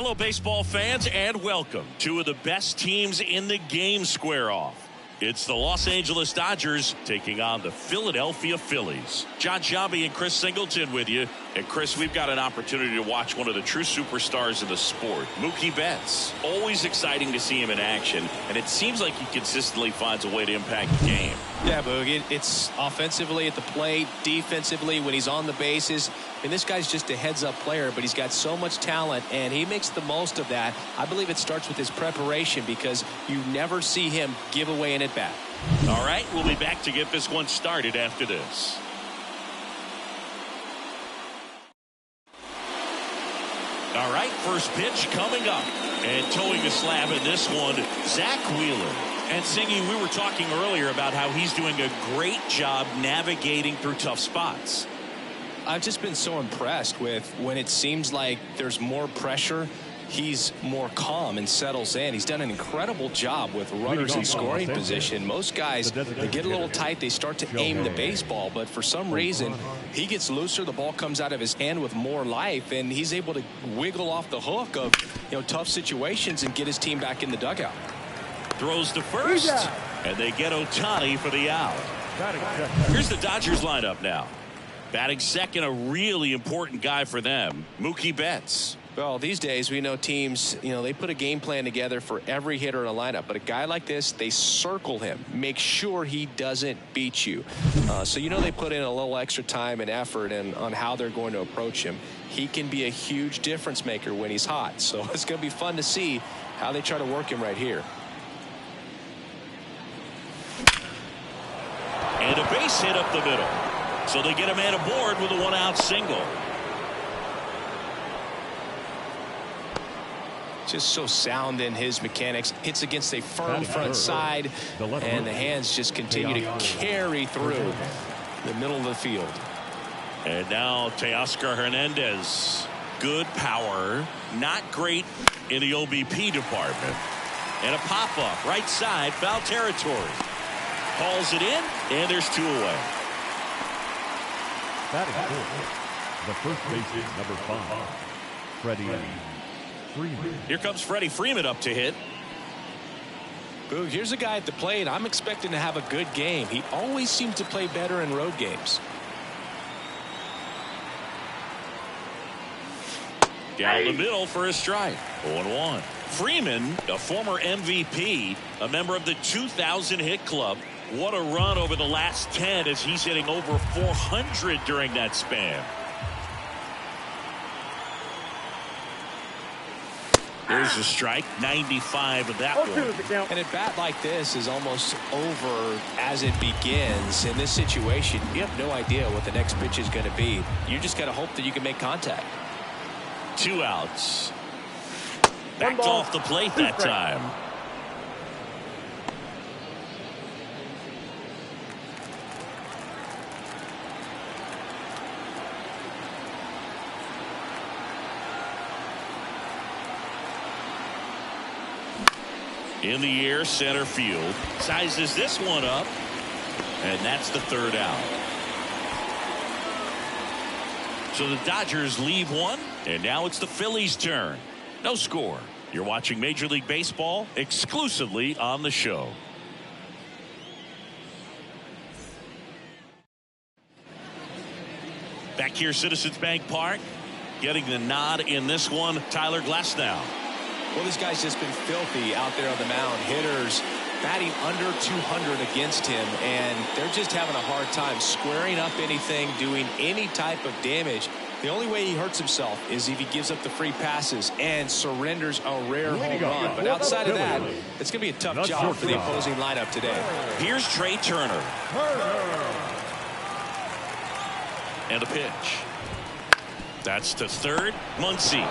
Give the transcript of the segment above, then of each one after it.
Hello, baseball fans, and welcome. Two of the best teams in the game square off. It's the Los Angeles Dodgers taking on the Philadelphia Phillies. John Sciambi and Chris Singleton with you. And Chris, we've got an opportunity to watch one of the true superstars of the sport, Mookie Betts. Always exciting to see him in action, and it seems like he consistently finds a way to impact the game. Yeah, Boog, it's offensively at the plate, defensively when he's on the bases. And this guy's just a heads-up player, but he's got so much talent, and he makes the most of that. I believe it starts with his preparation because you never see him give away an at-bat. All right, we'll be back to get this one started after this. All right, first pitch coming up. And towing the slab in this one, Zach Wheeler. And Singy, we were talking earlier about how he's doing a great job navigating through tough spots. I've just been so impressed with when it seems like there's more pressure, he's more calm and settles in. He's done an incredible job with runners in scoring position. Most guys, they get a little tight, they start to aim the baseball, but for some reason, he gets looser, the ball comes out of his hand with more life, and he's able to wiggle off the hook of tough situations and get his team back in the dugout. Throws to first, and they get Ohtani for the out. Here's the Dodgers lineup now. Batting second, a really important guy for them, Mookie Betts. Well, these days we know teams, they put a game plan together for every hitter in a lineup. But a guy like this, they circle him, make sure he doesn't beat you. So they put in a little extra time and effort on how they're going to approach him. He can be a huge difference maker when he's hot. So it's going to be fun to see how they try to work him right here. And a base hit up the middle. So they get a man aboard with a one-out single. Just so sound in his mechanics. Hits against a firm front side, and the hands just continue to carry through the middle of the field. And now Teoscar Hernandez. Good power, not great in the OBP department. And a pop-up, right side, foul territory. Calls it in, and there's two away. Batting fourth, the first baseman, number 5, Freddie Freeman. Here comes Freddie Freeman up to hit. Boog, here's a guy at the plate. I'm expecting to have a good game. He always seems to play better in road games. Down the middle for a strike. 0-1. Freeman, a former MVP, a member of the 2000 hit club. What a run over the last 10 as he's hitting over 400 during that span. There's a strike, 95 of that one. And a bat like this is almost over as it begins. In this situation, you have no idea what the next pitch is going to be. You just got to hope that you can make contact. 2 outs. Backed off the plate that time. In the air, center field. Sizes this one up. And that's the third out. So the Dodgers leave one. And now it's the Phillies' turn. No score. You're watching Major League Baseball exclusively on the show. Back here, Citizens Bank Park. Getting the nod in this one, Tyler Glasnow. Well, this guy's just been filthy out there on the mound. Hitters batting under 200 against him, and they're just having a hard time squaring up anything, doing any type of damage. The only way he hurts himself is if he gives up the free passes and surrenders a rare home run. But outside of that, it's going to be a tough job for the opposing lineup today. Here's Trey Turner. And a pitch. That's to third. Muncy.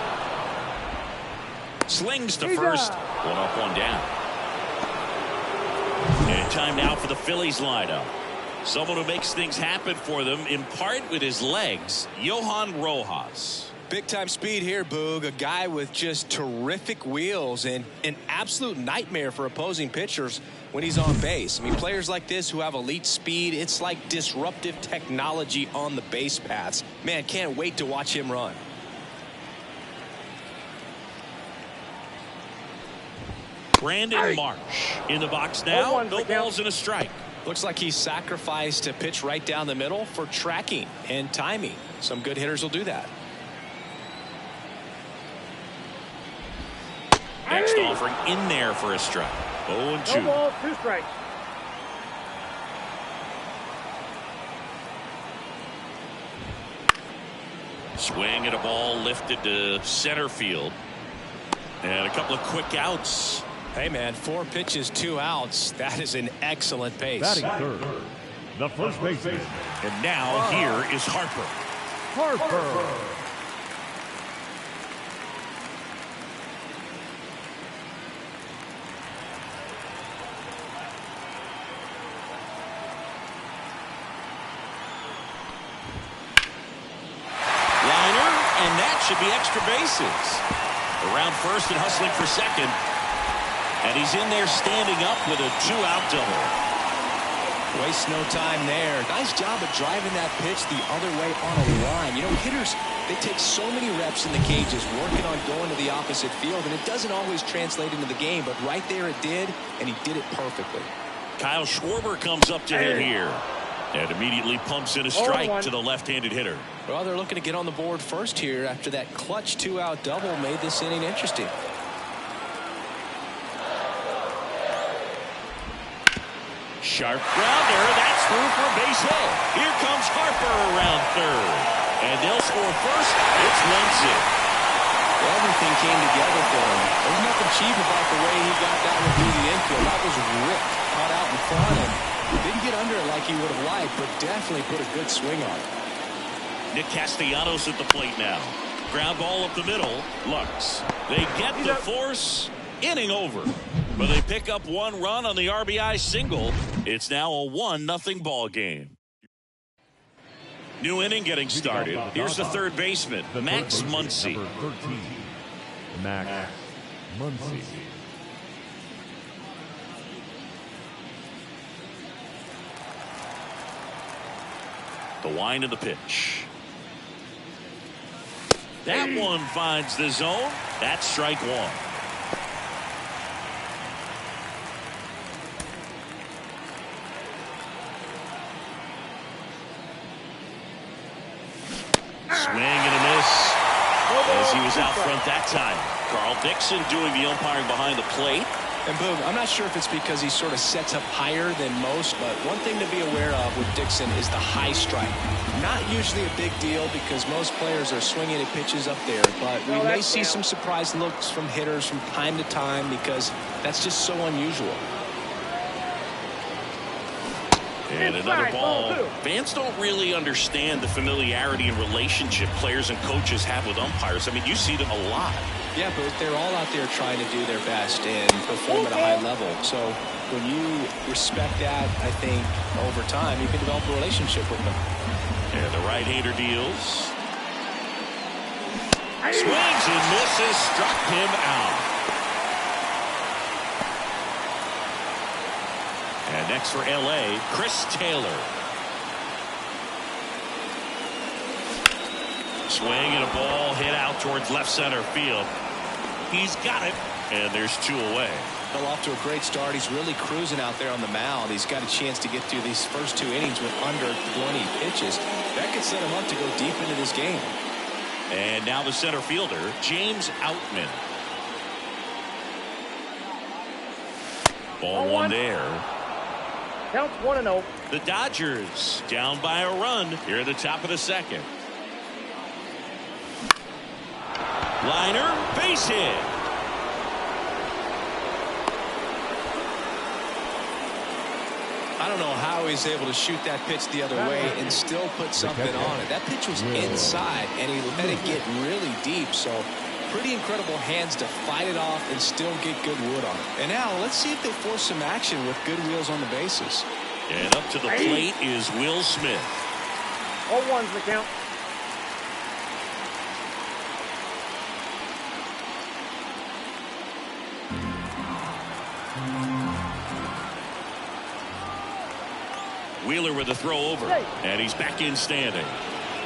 Slings to first. One up, one down. And time now for the Phillies lineup. Someone who makes things happen for them, in part with his legs, Johan Rojas. Big-time speed here, Boog. A guy with just terrific wheels and an absolute nightmare for opposing pitchers when he's on base. I mean, players like this who have elite speed, it's like disruptive technology on the base paths. Man, can't wait to watch him run. Brandon Marsh in the box now. No balls and a strike. Looks like he sacrificed to pitch right down the middle for tracking and timing. Some good hitters will do that. Next offering in there for a strike. 0-2. No ball, 2 strikes. Swing at a ball lifted to center field. And a couple of quick outs. Hey, man, 4 pitches, 2 outs. That is an excellent pace. Batting third, the first baseman. And now here is Harper. Liner, and that should be extra bases. Around first and hustling for second. And he's in there standing up with a 2-out double. Waste no time there. Nice job of driving that pitch the other way on a line. You know, hitters, they take so many reps in the cages working on going to the opposite field, and it doesn't always translate into the game, but right there it did, and he did it perfectly. Kyle Schwarber comes up to hit here. And immediately pumps in a strike to the left-handed hitter. Well, they're looking to get on the board first here after that clutch 2-out double made this inning interesting. Sharp grounder. That's through for a base hit. Here comes Harper around third. And they'll score first. It's 1-0. Everything came together for him. There's nothing cheap about the way he got that one through the infield. That was ripped, caught out in front, and didn't get under it like he would have liked, but definitely put a good swing on it. Nick Castellanos at the plate now. Ground ball up the middle. Lux. They get the force. Inning over. But they pick up 1 run on the RBI single. It's now a 1-0 ball game. New inning getting started. Here's the third baseman, Max Muncy. Number 13, Max Muncy. The wind of the pitch. That one finds the zone. That's strike 1. Swing and a miss as he was out front that time. Carl Dixon doing the umpiring behind the plate. And boom, I'm not sure if it's because he sort of sets up higher than most, but one thing to be aware of with Dixon is the high strike. Not usually a big deal because most players are swinging at pitches up there, but we may see some surprise looks from hitters from time to time because that's just so unusual. And another ball. Fans don't really understand the familiarity and relationship players and coaches have with umpires. I mean, you see them a lot. Yeah, but they're all out there trying to do their best and perform at a high level. So when you respect that, I think over time you can develop a relationship with them. And the right-hander deals. Swings and misses. Struck him out. And next for L.A., Chris Taylor. Swing and a ball hit out towards left center field. He's got it, and there's 2 away. Well, off to a great start. He's really cruising out there on the mound. He's got a chance to get through these first 2 innings with under 20 pitches. That could set him up to go deep into this game. And now the center fielder, James Outman. Ball 1 there. Counts 1-0. The Dodgers down by a run here at the top of the second. Liner, base hit. I don't know how he's able to shoot that pitch the other way and still put something on it. That pitch was inside, and he let it get really deep. So pretty incredible hands to fight it off and still get good wood on it. And now let's see if they force some action with good wheels on the bases. And up to the plate is Will Smith. 0-1's the count. Wheeler with a throw over, and he's back in standing.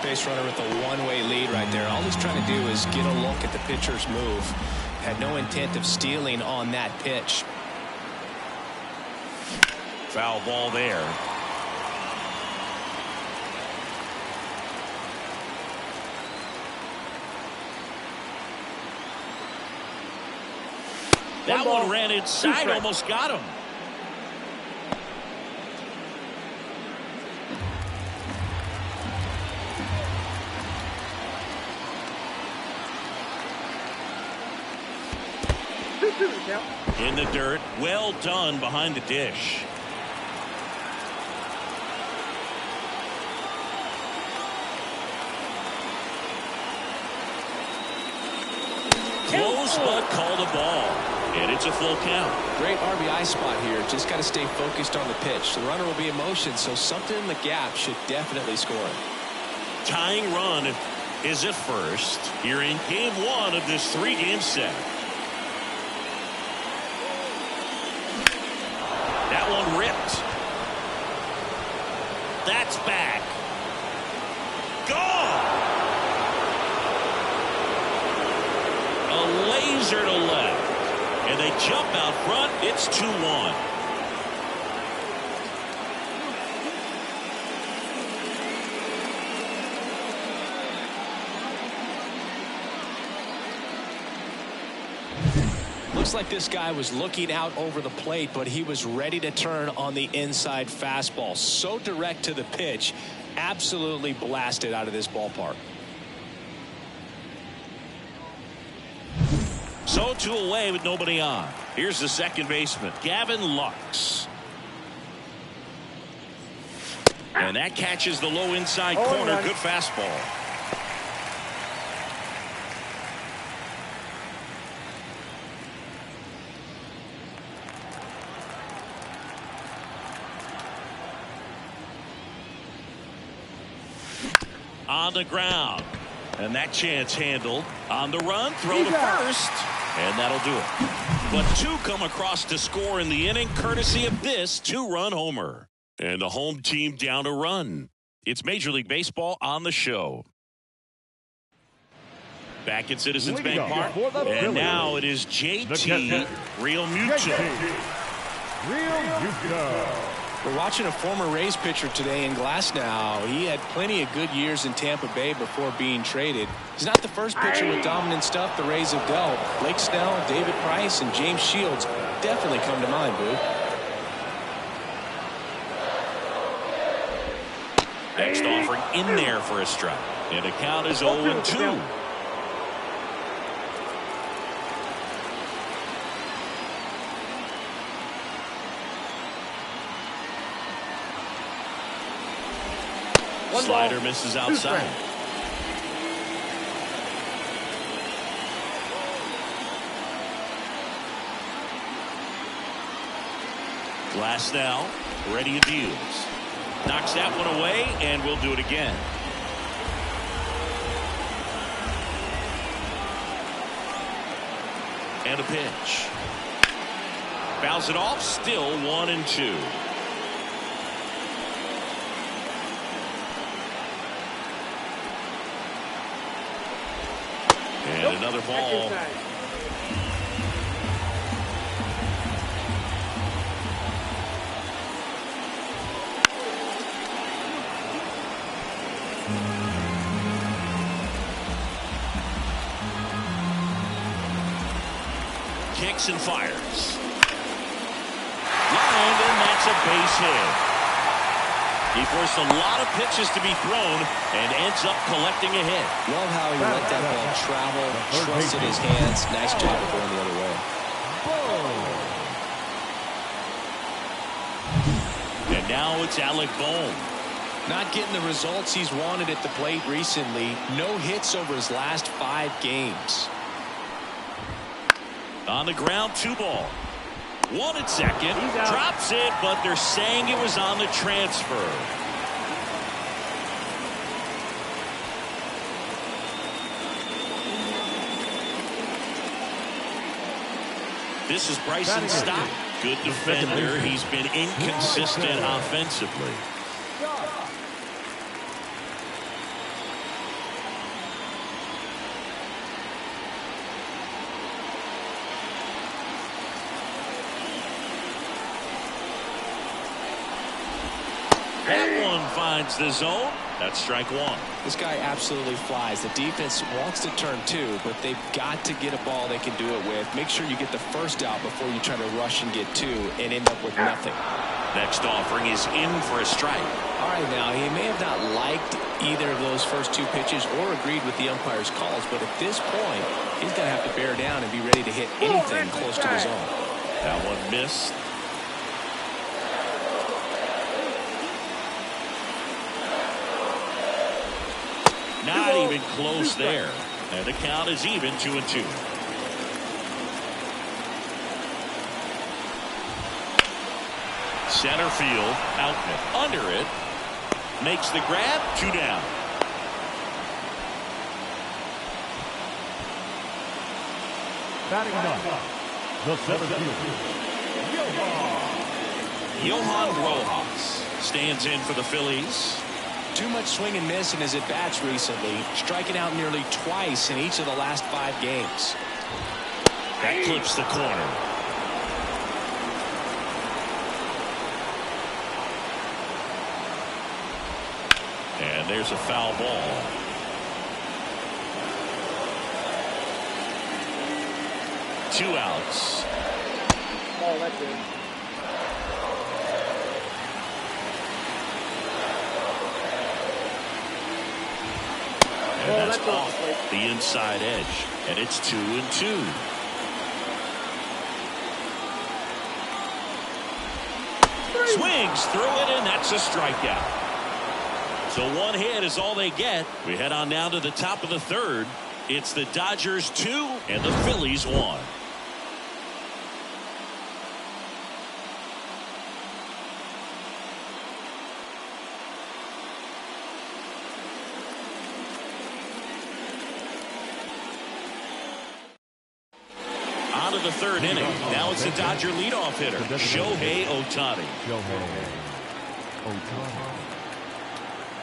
Base runner with a one-way lead right there. All he's trying to do is get a look at the pitcher's move. Had no intent of stealing on that pitch. Foul ball there. That one ran inside, almost got him. In the dirt, well done behind the dish. Close, but called a ball. And it's a full count. Great RBI spot here. Just got to stay focused on the pitch. The runner will be in motion, so something in the gap should definitely score. Tying run is at first here in game one of this 3-game set. That one ripped. That's back. Gone. A laser to left. And they jump out front. It's 2-1. Looks like this guy was looking out over the plate, but he was ready to turn on the inside fastball. So direct to the pitch. Absolutely blasted out of this ballpark. So 2 away with nobody on. Here's the second baseman, Gavin Lux. And that catches the low inside corner. Good fastball. On the ground. And that chance handled. On the run, throw to first. And that'll do it. But 2 come across to score in the inning, courtesy of this 2-run homer. And the home team down a run. It's Major League Baseball on the show. Back at Citizens Bank Park. And now it is JT Realmuto. We're watching a former Rays pitcher today in Glasnow. He had plenty of good years in Tampa Bay before being traded. He's not the first pitcher with dominant stuff the Rays have dealt. Blake Snell, David Price, and James Shields definitely come to mind, Boo. Next offering in there for a strike. And the count is 0-2. Slider misses outside. Glasnow ready to deals. Knocks that one away, and we'll do it again. And a pitch. Fouls it off, still 1-2. And another ball. Kicks and fires. Lined, and that's a base hit. He forced a lot of pitches to be thrown and ends up collecting a hit. Love how he let that ball travel, trusted his hands. Nice job of going the other way. And now it's Alec Bohm. Not getting the results he's wanted at the plate recently. No hits over his last 5 games. On the ground, 2 ball. 1 at second. Drops it, but they're saying it was on the transfer. This is Bryson Stott. Good defender. He's been inconsistent offensively. That one finds the zone. That's strike one. This guy absolutely flies. The defense wants to turn two, but they've got to get a ball they can do it with. Make sure you get the first out before you try to rush and get two and end up with nothing. Next offering is in for a strike. All right, now, he may have not liked either of those first two pitches or agreed with the umpire's calls, but at this point, he's going to have to bear down and be ready to hit anything close to the zone. That one missed. Not even close there. And the count is even 2-2. Center field, Outman under it. Makes the grab, 2 down. Batting ninth, the center fielder, Johan Rojas stands in for the Phillies. Too much swing and miss in his at-bats recently, striking out nearly twice in each of the last 5 games. That clips the corner. And there's a foul ball. Two outs. Oh, that's it. And that's off the inside edge. And it's 2-2. Swings through it, and that's a strikeout. So one hit is all they get. We head on down to the top of the third. It's the Dodgers 2 and the Phillies 1. On to the third inning. Now it's the Dodger leadoff hitter, Shohei Ohtani.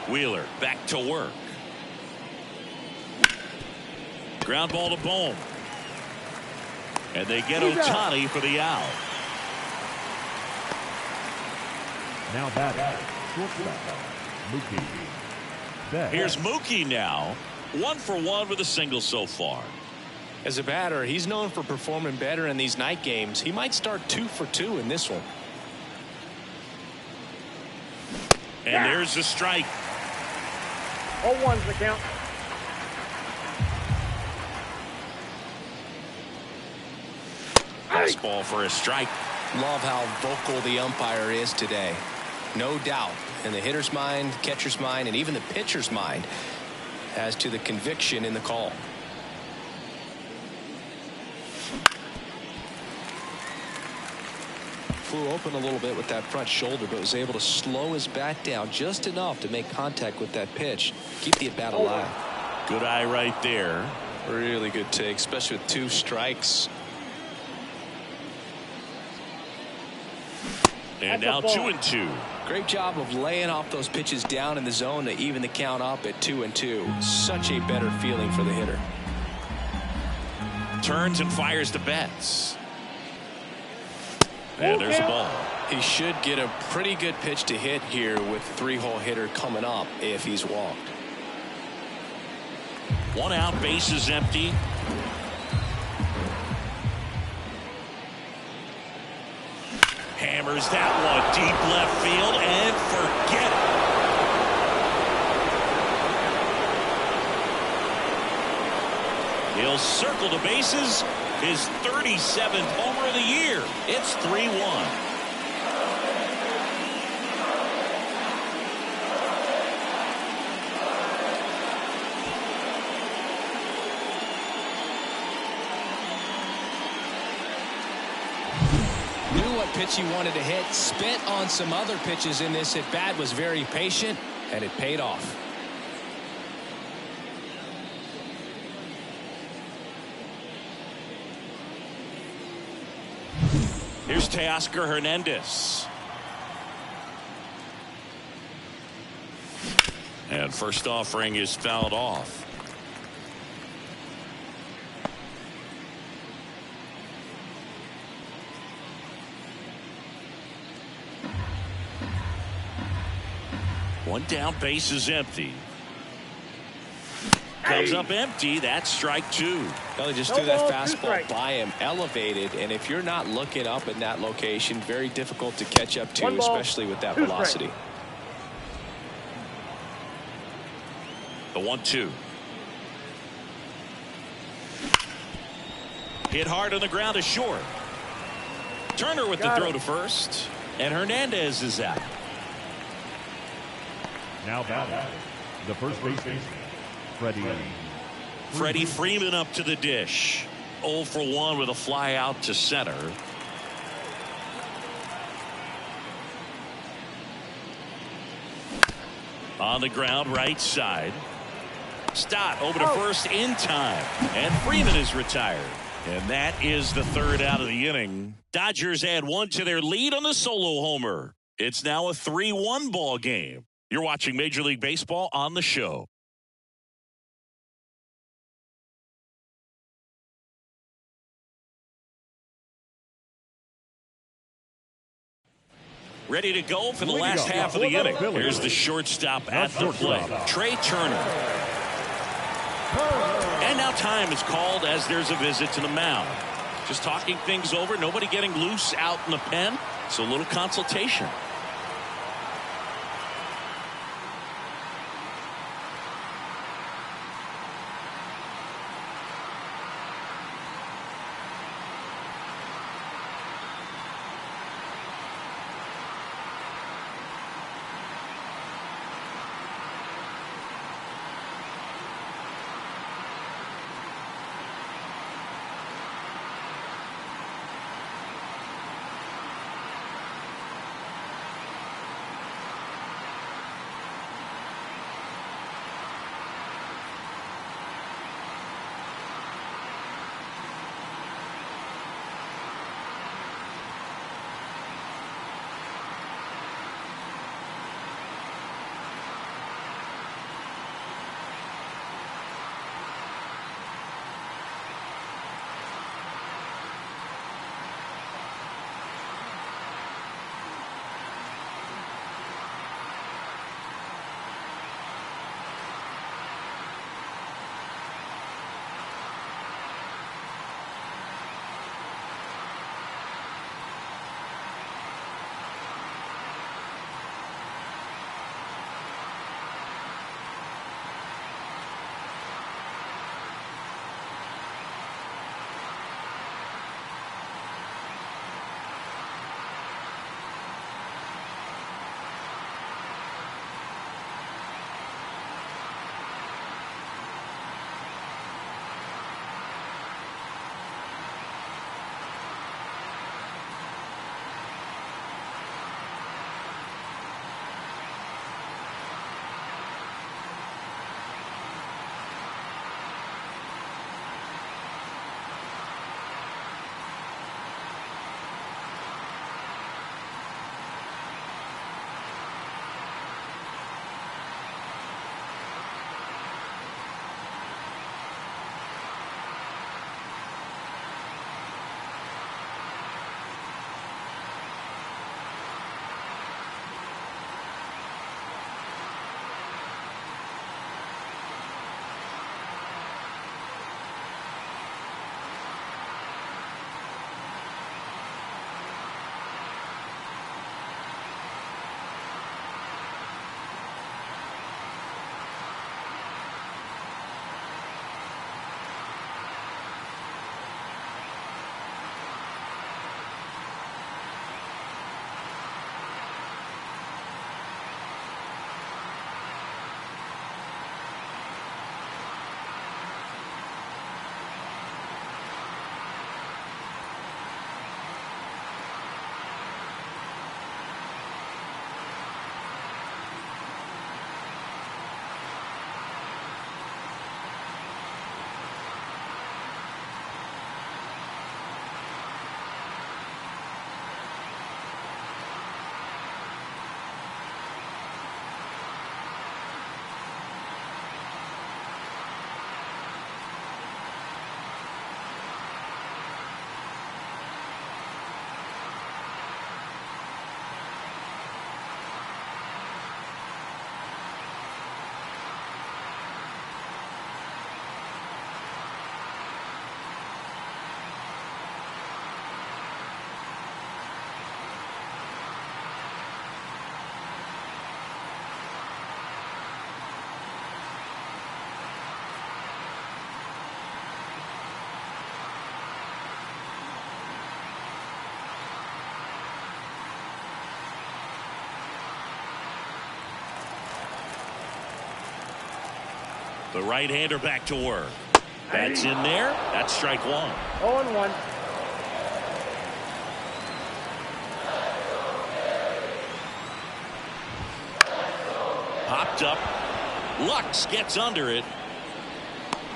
Wheeler back to work. Ground ball to Bohm. And they get Ohtani for the out. now batting, shortstop, Mookie Betts. Here's Mookie now. 1 for 1 with a single so far. As a batter, he's known for performing better in these night games. He might start 2 for 2 in this one. And there's the strike. 0-1's the count. Fastball for a strike. Love how vocal the umpire is today. No doubt in the hitter's mind, catcher's mind, and even the pitcher's mind as to the conviction in the call. Flew open a little bit with that front shoulder, but was able to slow his bat down just enough to make contact with that pitch. Keep the at-bat alive. Good eye right there. Really good take, especially with 2 strikes. And now 2-2. Great job of laying off those pitches down in the zone to even the count up at 2-2. Such a better feeling for the hitter. Turns and fires to Betts. And there's a ball. He should get a pretty good pitch to hit here with 3-hole hitter coming up if he's walked. 1 out, bases empty. Hammers that one deep left field and forget it. He'll circle the bases. His 37th homer of the year. It's 3-1. Pitch he wanted to hit, spent on some other pitches in this at bat, was very patient, and it paid off. Here's Teoscar Hernandez. And first offering is fouled off. One down, base is empty. Comes up empty. That's strike two. Kelly just threw that fastball by him, elevated, and if you're not looking up in that location, very difficult to catch up to, especially with that velocity. The 1-2. Hit hard on the ground to short. Turner with the throw to first, and Hernandez is out. Now batting, the first baseman, Freddie Freeman up to the dish. 0 for 1 with a fly out to center. On the ground, right side. Stott over to first in time, and Freeman is retired. And that is the third out of the inning. Dodgers add 1 to their lead on the solo homer. It's now a 3-1 ball game. You're watching Major League Baseball on the show. Ready to go for the last half of the inning. Here's the shortstop at the plate, Trey Turner. And now time is called as there's a visit to the mound. Just talking things over, nobody getting loose out in the pen, so a little consultation. The right-hander back to work. That's in there. That's strike one. 0-1. Popped up. Lux gets under it.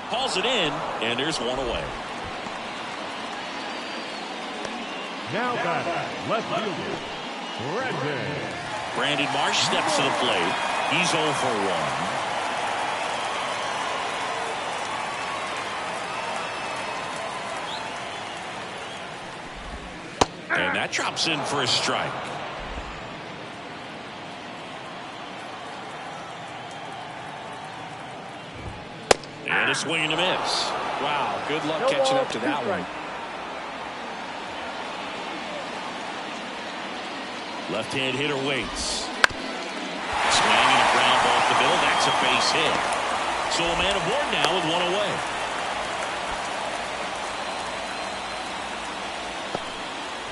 Hauls it in, and there's one away. Now back, left fielder, Brandon Marsh steps to the plate. He's 0 for 1. And that drops in for a strike. And a swing and a miss. Wow, good luck catching up to that one. Left-hand hitter waits. Swinging a ground ball off the middle. That's a base hit. So a man aboard now with one away.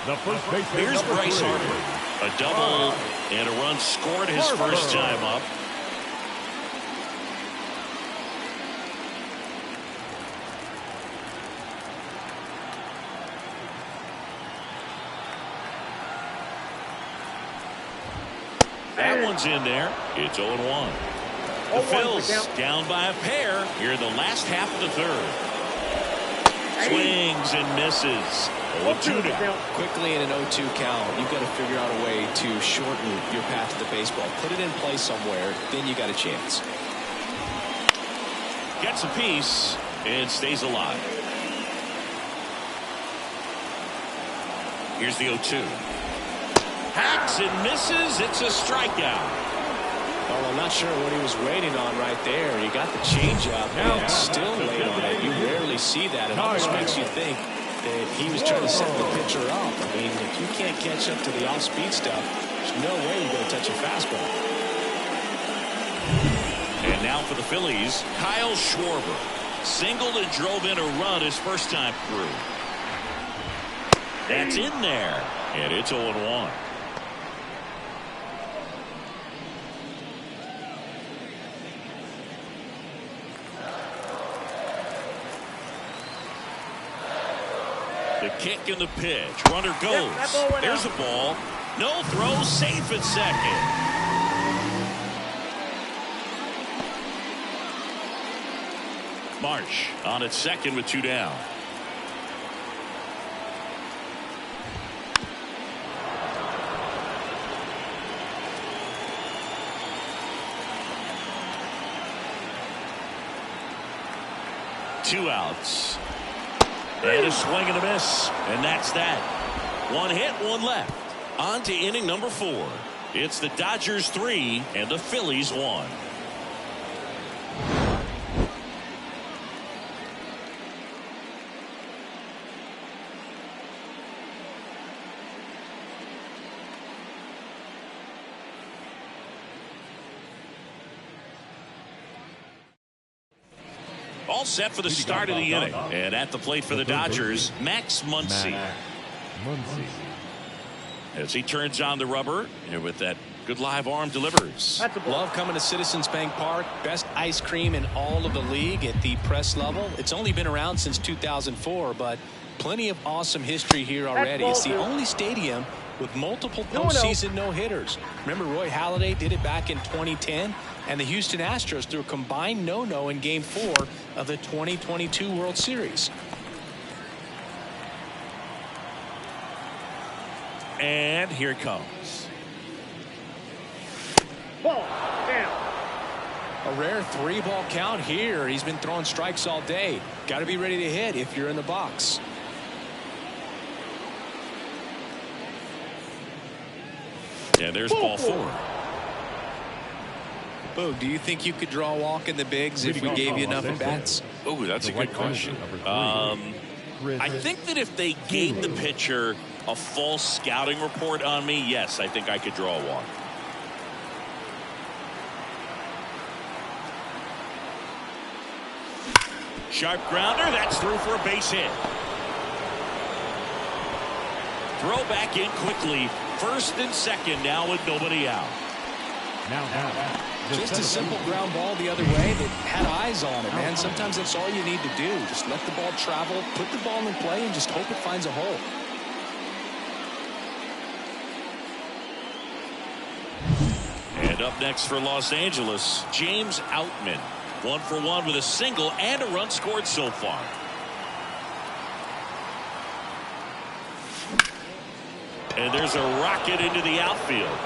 The first baseman. Here's Bryce Harper. A double and a run scored his first time up. That one's in there. It's 0-1. The Phillies down by a pair here in the last half of the third. Swings and misses. 0-2 now. Quickly in an 0-2 count, you've got to figure out a way to shorten your path to the baseball. Put it in play somewhere, then you got a chance. Gets a piece and stays alive. Here's the 0-2. Hacks and misses. It's a strikeout. Well, I'm not sure what he was waiting on right there. He got the changeup and still laid on it. You rarely see that. It almost makes you think that he was trying to set the pitcher up. I mean, if you can't catch up to the off-speed stuff, there's no way you're going to touch a fastball. And now for the Phillies, Kyle Schwarber. Singled and drove in a run his first time through. That's in there. And it's 0-1. The kick and the pitch. Runner goes. There's the ball. No throw. Safe at second. Marsh on at second with 2 down. Two outs. And a swing and a miss. And that's that. One hit, one left. On to inning number 4. It's the Dodgers 3 and the Phillies 1. All set for the start of the inning. And at the plate for the Dodgers, Max Muncy. As he turns on the rubber, and with that good live arm delivers. Love coming to Citizens Bank Park. Best ice cream in all of the league at the press level. It's only been around since 2004, but plenty of awesome history here already. It's the only stadium with multiple postseason no-hitters. Remember, Roy Halladay did it back in 2010, and the Houston Astros threw a combined no-no in Game 4 of the 2022 World Series. And here it comes. Ball down. A rare 3-ball count here. He's been throwing strikes all day. Got to be ready to hit if you're in the box. And there's ball 4. Boog, do you think you could draw a walk in the bigs if we gave you enough at-bats? Oh, that's a good question. I think that if they gave the pitcher a false scouting report on me, yes, I think I could draw a walk. Sharp grounder. That's through for a base hit. Throw back in quickly. First and second now with nobody out. Now. Just a simple ground ball the other way that had eyes on it, man. Sometimes that's all you need to do. Just let the ball travel, put the ball in play, and just hope it finds a hole. And up next for Los Angeles, James Outman. 1 for 1 with a single and a run scored so far. And there's a rocket into the outfield.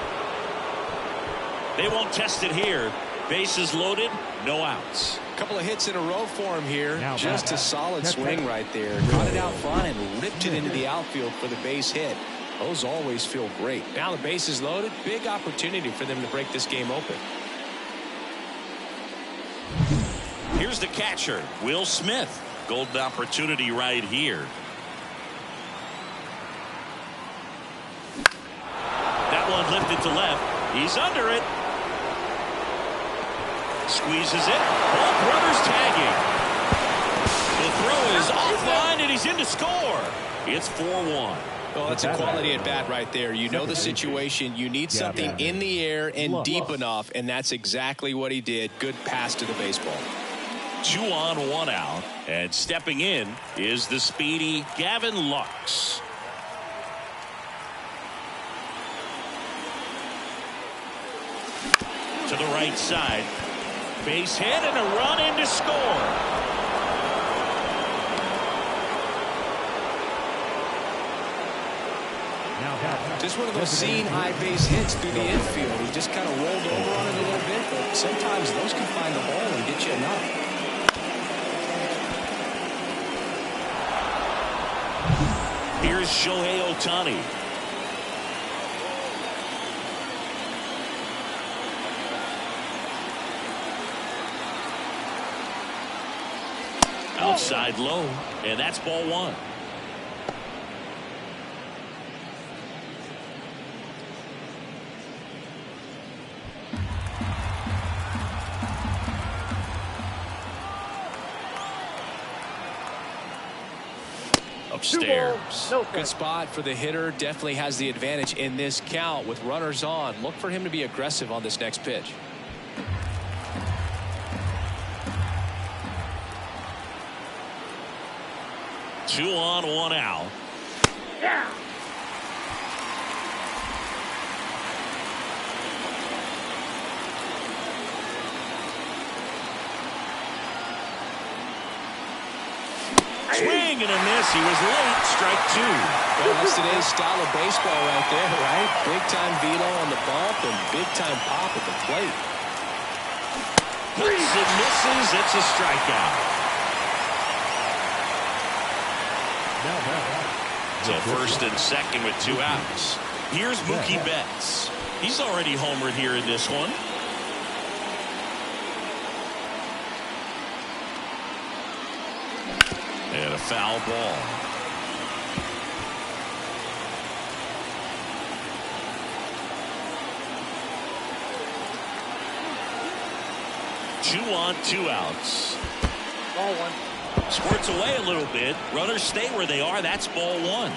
They won't test it here. Bases loaded, no outs. A couple of hits in a row for him here. Now Just a solid swing right there. Caught it out front and ripped it into the outfield for the base hit. Those always feel great. Now the base is loaded. Big opportunity for them to break this game open. Here's the catcher, Will Smith. Golden opportunity right here. That one lifted to left. He's under it. Squeezes it. Both runners tagging. The throw is offline and he's in to score. It's 4-1. Well, that's a quality at bat right there. You know the situation. You need something in the air and deep enough, and that's exactly what he did. Good pass to the baseball. 2 on, 1 out. And stepping in is the speedy Gavin Lux. To the right side. Base hit and a run in to score. Just one of those seeing high base hits through the infield. He just kind of rolled over on it a little bit, but sometimes those can find the ball and get you enough. Here's Shohei Ohtani. Outside low, and that's ball 1. Upstairs. Good spot for the hitter. Definitely has the advantage in this count with runners on. Look for him to be aggressive on this next pitch. Two on, 1 out. Yeah. Swing and a miss. He was late. Strike 2. Well, that's today's style of baseball right there, right? Big time velo on the bump and big time pop at the plate. Hits and misses. It's a strikeout. So first and second with 2 outs. Here's Mookie Betts. He's already homered here in this one. And a foul ball. Two on, 2 outs. Ball 1. Squirts away a little bit. Runners stay where they are. That's ball 1.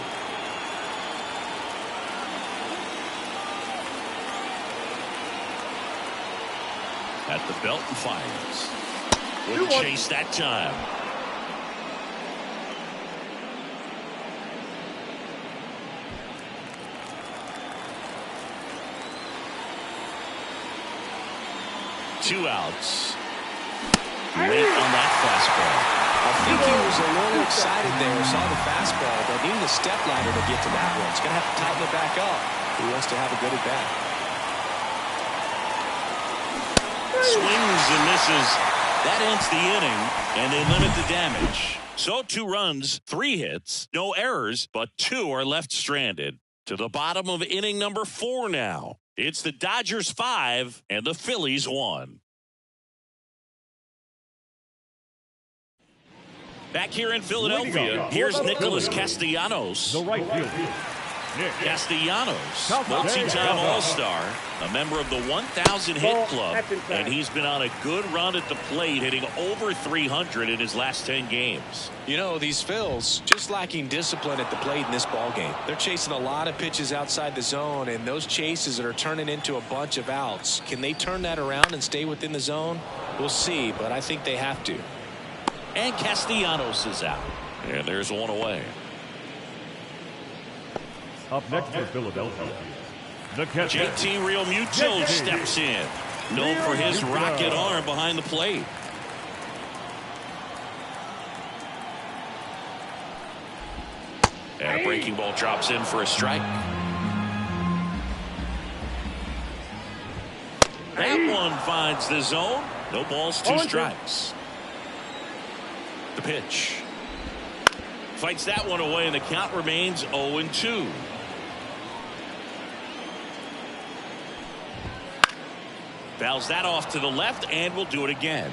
At the belt and fires. Wouldn't chase that time. Two outs. Late on that fastball. I think he was a little excited there. Saw the fastball, but needed a step ladder to get to that one. He's going to have to tighten it back up if he wants to have a good at bat. Swings and misses. That ends the inning, and they limit the damage. So 2 runs, 3 hits, no errors, but 2 are left stranded. To the bottom of inning number 4 now. It's the Dodgers 5 and the Phillies 1. Back here in Philadelphia, here's Nicholas Castellanos. The right field. Castellanos, multi-time All-Star, a member of the 1,000 hit club, and he's been on a good run at the plate, hitting over 300 in his last 10 games. You know, these Phils just lacking discipline at the plate in this ball game. They're chasing a lot of pitches outside the zone, and those chases that are turning into a bunch of outs. Can they turn that around and stay within the zone? We'll see, but I think they have to. And Castellanos is out. And there's one away. Up next for Philadelphia, the catcher, JT Realmuto steps in, known for his rocket arm behind the plate. And a breaking ball drops in for a strike. That one finds the zone. No balls, 2 strikes. The pitch. Fights that one away, and the count remains 0-2. Fouls that off to the left, and will do it again.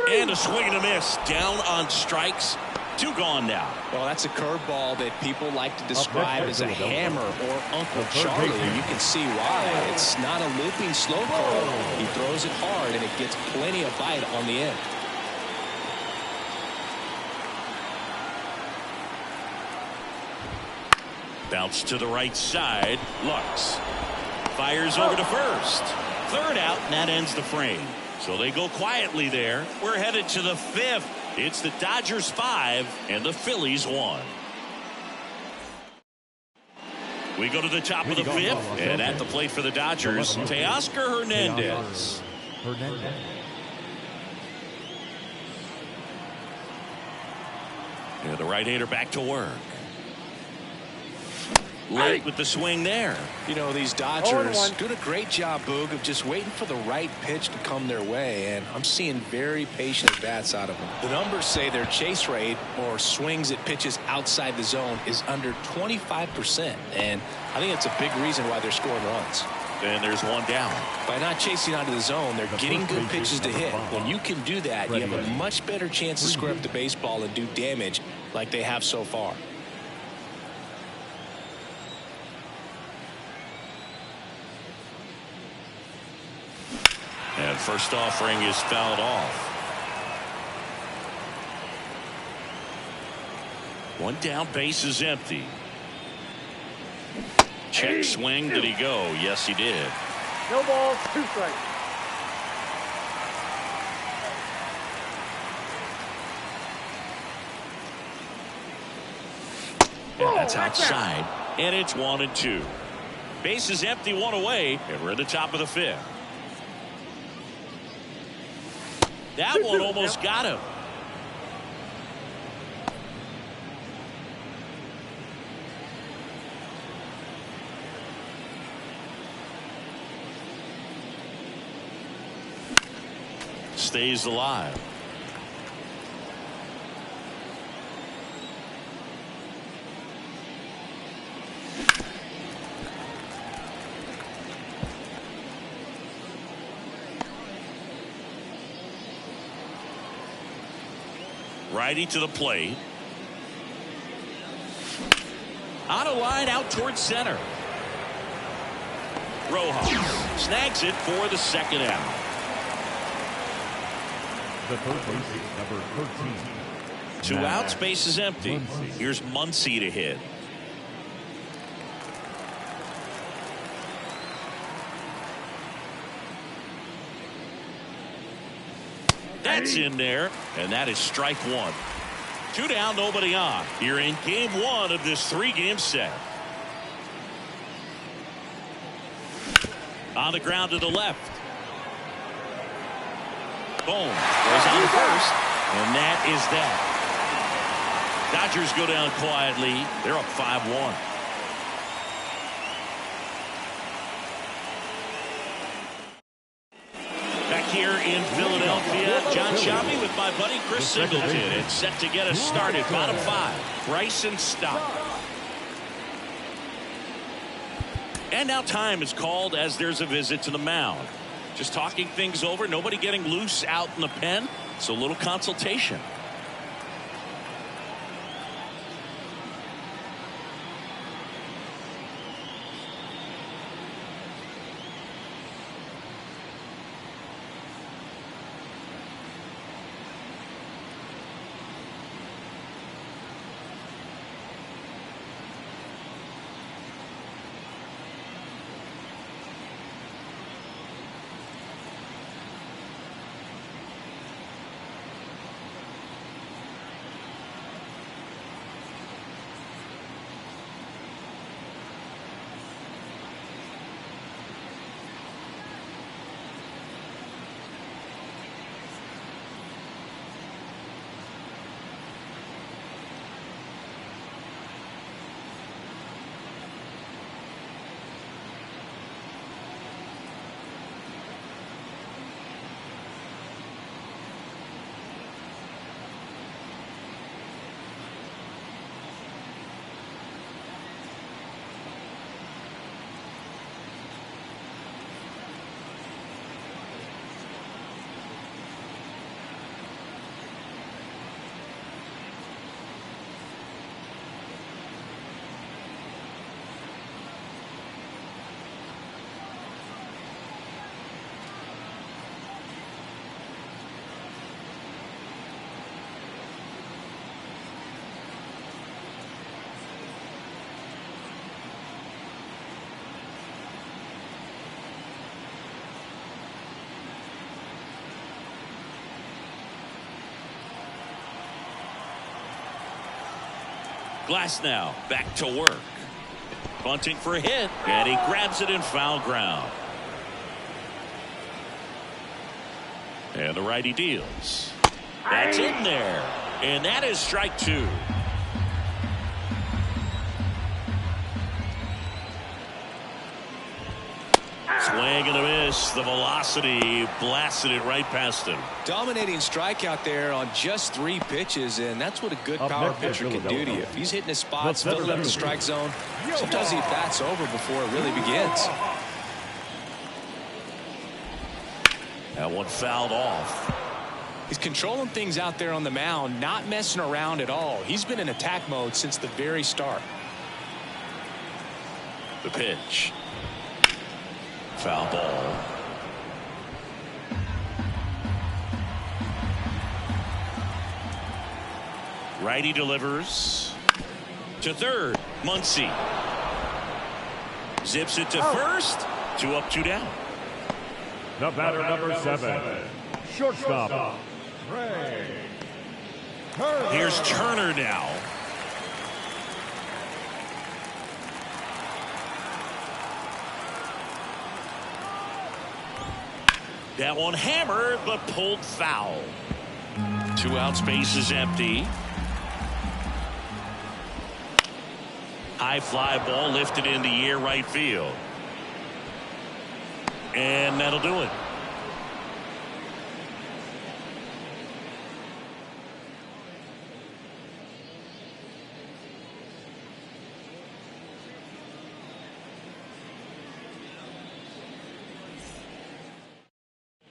And a swing and a miss. Down on strikes. 2 gone now. Well, that's a curveball that people like to describe as a hammer or Uncle Charlie. You can see why. It's not a looping slow curve. He throws it hard, and it gets plenty of bite on the end. Bounce to the right side. Lux fires over to first. 3rd out, and that ends the frame. So they go quietly there. We're headed to the 5th. It's the Dodgers 5 and the Phillies 1. We go to the top of the 5th, and at the plate for the Dodgers, Teoscar Hernandez. And the right-hander back to work. Late with the swing there. You know, these Dodgers doing a great job, Boog, of just waiting for the right pitch to come their way, and I'm seeing very patient bats out of them. The numbers say their chase rate, or swings at pitches outside the zone, is under 25%, and I think it's a big reason why they're scoring runs. And there's one down. By not chasing out of the zone, they're getting good pitches to hit. When you can do that, you have a much better chance to square up the baseball and do damage like they have so far. And first offering is fouled off. 1 down, base is empty. Check swing. Did he go? Yes, he did. No balls, 2 strikes. And that's outside. And it's 1-2. Base is empty, 1 away, and we're at the top of the 5th. That one almost got him. Stays alive. Righty to the plate. On a line out towards center. Rojas snags it for the 2nd out. the third baseman, number 13. 2 outs, base is empty. Here's Muncy to hit. That's in there, and that is strike 1. 2 down, nobody on. You're in game 1 of this 3-game set. On the ground to the left. Boom. Goes on first, and that is that. Dodgers go down quietly. They're up 5-1. Back here in Philadelphia, John Sciambi with my buddy Chris Singleton. It's set to get us started. Bottom 5. Bryson Stott. And now time is called as there's a visit to the mound. Just talking things over. Nobody getting loose out in the pen. So a little consultation. Glass now back to work. Bunting for a hit, and he grabs it in foul ground. And the righty deals. That's in there, and that is strike two. Swing and a miss. The velocity blasted it right past him. Dominating strikeout there on just 3 pitches, and that's what a good power pitcher can do to you. If he's hitting his spots, filling up the strike zone, sometimes he bats over before it really begins. That one fouled off. He's controlling things out there on the mound, not messing around at all. He's been in attack mode since the very start. The pitch. Foul ball. Righty delivers to third. Muncy zips it to first. 2 up, 2 down. The batter, number 7, shortstop, Ray Turner. Here's Turner now. That one hammered, but pulled foul. 2 out, space is empty. High fly ball lifted in the air, right field. And that'll do it.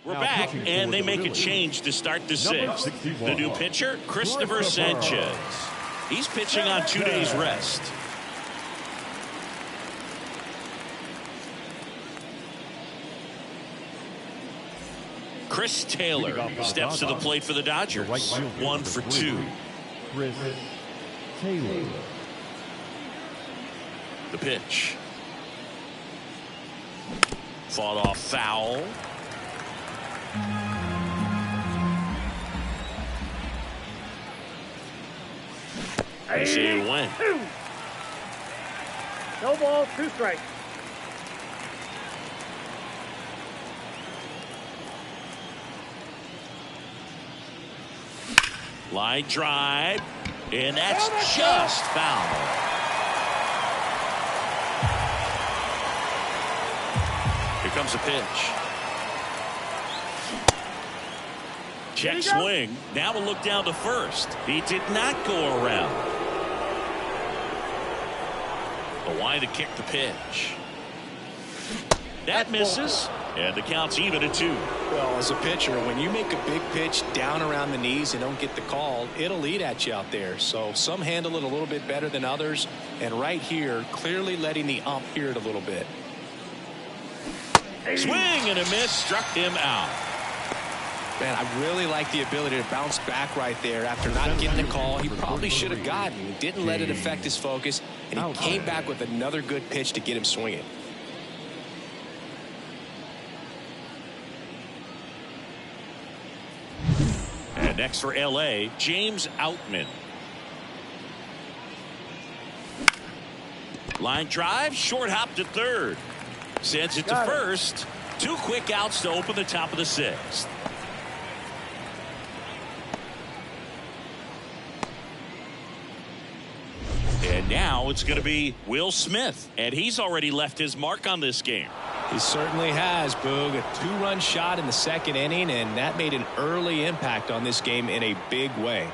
We're back, and they make a change to start the 6th. The new pitcher, Christopher Sanchez. He's pitching on 2 days rest. Chris Taylor steps to the plate for the Dodgers. 1 for 2. Chris Taylor. The pitch. Fought off foul. They say it went. 2. No ball, 2 strikes. Line drive, and that's just foul. Here comes the pitch. Check swing. Now we'll look down to first. He did not go around. But why to kick the pitch? That misses. And the count's even at 2. Well, as a pitcher, when you make a big pitch down around the knees and don't get the call, it'll eat at you out there. So some handle it a little bit better than others. And right here, clearly letting the ump hear it a little bit. Swing and a miss, struck him out. Man, I really like the ability to bounce back right there after not getting the call. He probably should have gotten. He didn't let it affect his focus, and he came back with another good pitch to get him swinging. And next for L.A., James Outman. Line drive, short hop to third. Sends it to first. 2 quick outs to open the top of the 6th. And now it's going to be Will Smith, and he's already left his mark on this game. He certainly has, Boog. A 2-run shot in the 2nd inning, and that made an early impact on this game in a big way.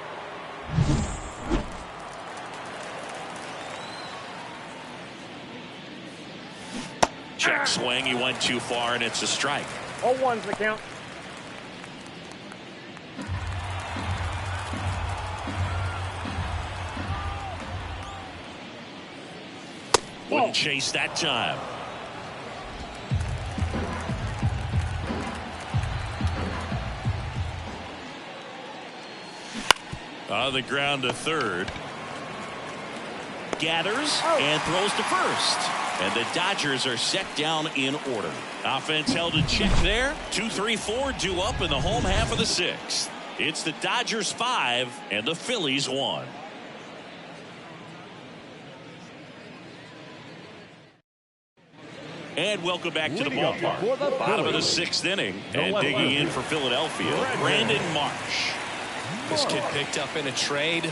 Check swing. He went too far, and it's a strike. 0-1's the count. Wouldn't chase that time. On the ground to third. Gathers and throws to first. And the Dodgers are set down in order. Offense held in check there. 2-3-4 due up in the home half of the 6th. It's the Dodgers 5 and the Phillies 1. And welcome back to the ballpark. Bottom of the 6th inning. And digging in for Philadelphia, Brandon Marsh. This kid picked up in a trade.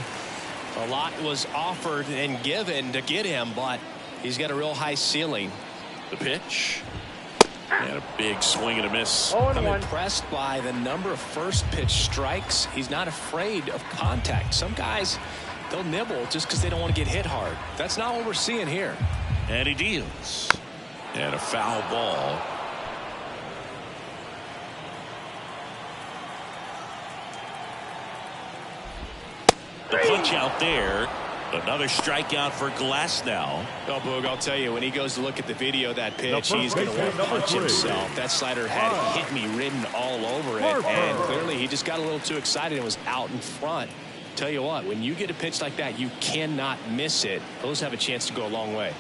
A lot was offered and given to get him, but he's got a real high ceiling. The pitch. And a big swing and a miss. I'm impressed by the number of first pitch strikes. He's not afraid of contact. Some guys, they'll nibble just because they don't want to get hit hard. That's not what we're seeing here. And he deals. And a foul ball. The punch out there. Another strikeout for Glasnow. Oh, Boog, I'll tell you, when he goes to look at the video of that pitch, he's going to want to punch himself. That slider had hit me written all over it, and clearly he just got a little too excited and was out in front. Tell you what, when you get a pitch like that, you cannot miss it. Those have a chance to go a long way.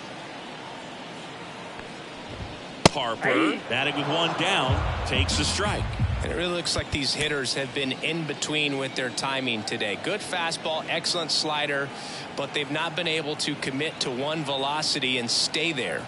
Harper, batting with 1 down, takes the strike. And it really looks like these hitters have been in between with their timing today. Good fastball, excellent slider, but they've not been able to commit to one velocity and stay there.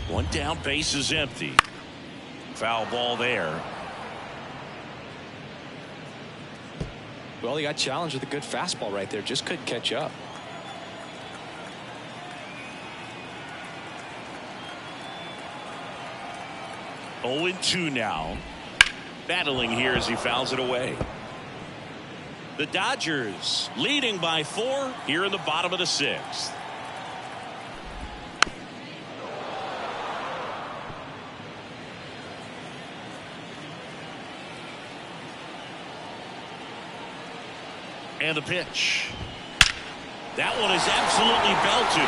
One down, base is empty. Foul ball there. Well, he got challenged with a good fastball right there. Just couldn't catch up. Oh, 0-2 now. Battling here as he fouls it away. The Dodgers leading by 4 here in the bottom of the 6th. And the pitch. That one is absolutely belted.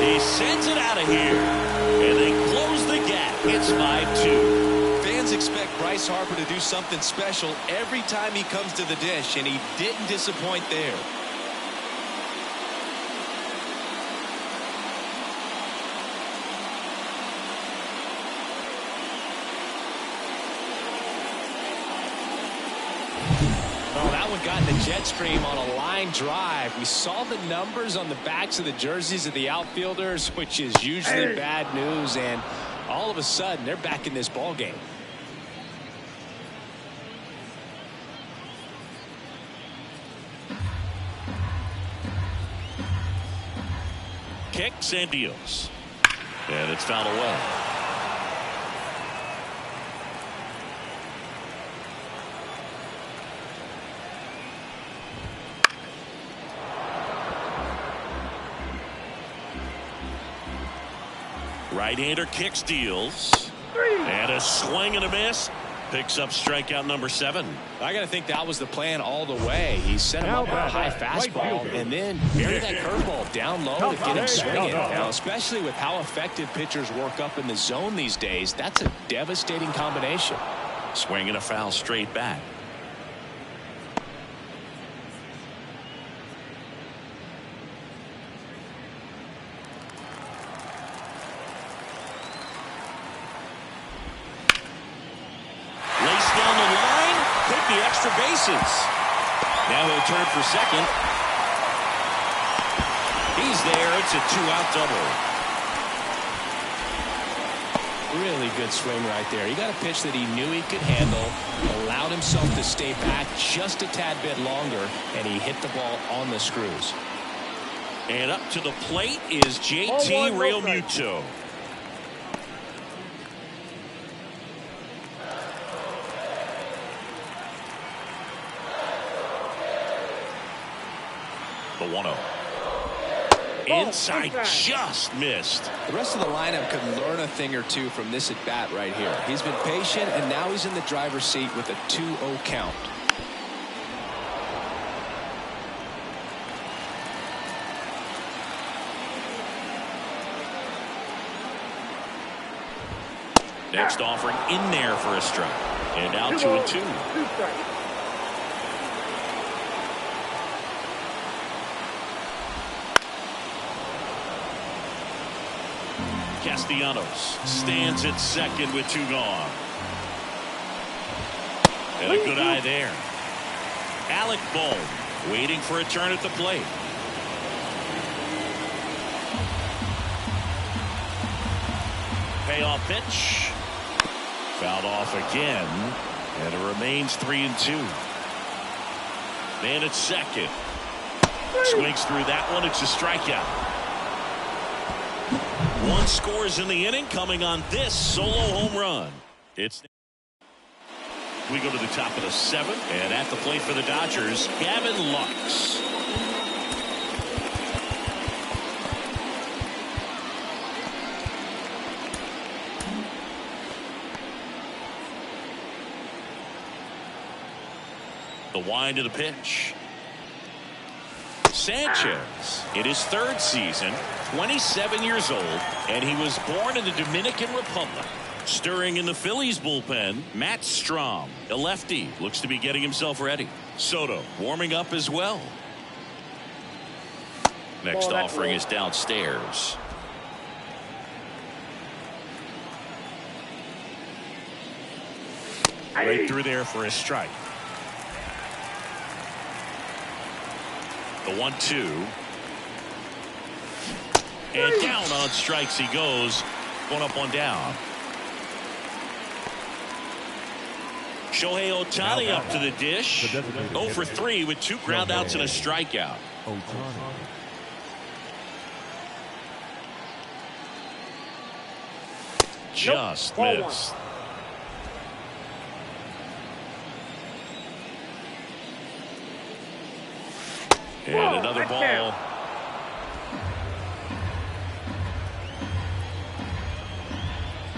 He sends it out of here. And they close the gap. It's 5-2. Fans expect Bryce Harper to do something special every time he comes to the dish, and he didn't disappoint there. gotten a jet stream on a line drive. We saw the numbers on the backs of the jerseys of the outfielders, which is usually bad news, and all of a sudden they're back in this ball game. Kicks and deals. And it's fouled away. Right-hander kicks, deals. And a swing and a miss. Picks up strikeout number 7. I got to think that was the plan all the way. He set him up with a high fastball and then buried that curveball down low to get him swinging. Now, especially with how effective pitchers work up in the zone these days, that's a devastating combination. Swing and a foul straight back. Extra bases. Now he'll turn for second. He's there. It's a 2-out double. Really good swing right there. He got a pitch that he knew he could handle, allowed himself to stay back just a tad bit longer, and he hit the ball on the screws. And up to the plate is JT Realmuto. The 1-0. Inside, just missed. The rest of the lineup could learn a thing or two from this at bat right here. He's been patient, and now he's in the driver's seat with a 2-0 count. Next offering in there for a strike. And now 2-2. Castellanos stands at second with 2 gone. And a good eye there. Alec Bohm waiting for a turn at the plate. Payoff pitch. Fouled off again. And it remains 3-2. Man at second. Swings through that one. It's a strikeout. 1 scores in the inning, coming on this solo home run. We go to the top of the 7th, and at the plate for the Dodgers, Gavin Lux. The wind of the pitch. Sanchez in his 3rd season, 27 years old, and he was born in the Dominican Republic. Stirring in the Phillies bullpen, Matt Strahm, a lefty, looks to be getting himself ready. Soto warming up as well. Next offering is downstairs. Right through there for a strike. The 1-2. And down on strikes he goes. 1 up, 1 down. Shohei Ohtani up to the dish. 0 for 3 with 2 groundouts and a strikeout. Just missed. And another ball.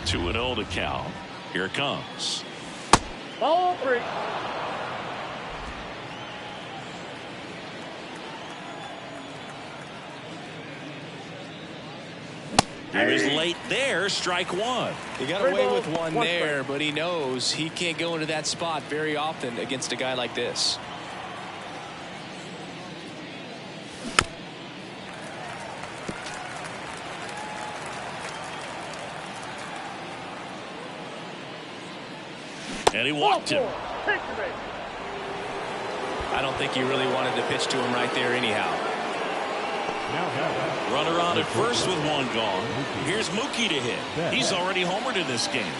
Two 2-0 to count. Here it comes. Ball 3. He was late there. Strike 1. He got away with one there, but he knows he can't go into that spot very often against a guy like this. And he walked him. I don't think he really wanted to pitch to him right there anyhow. Runner on at first with one gone. Here's Mookie to hit. He's already homered in this game.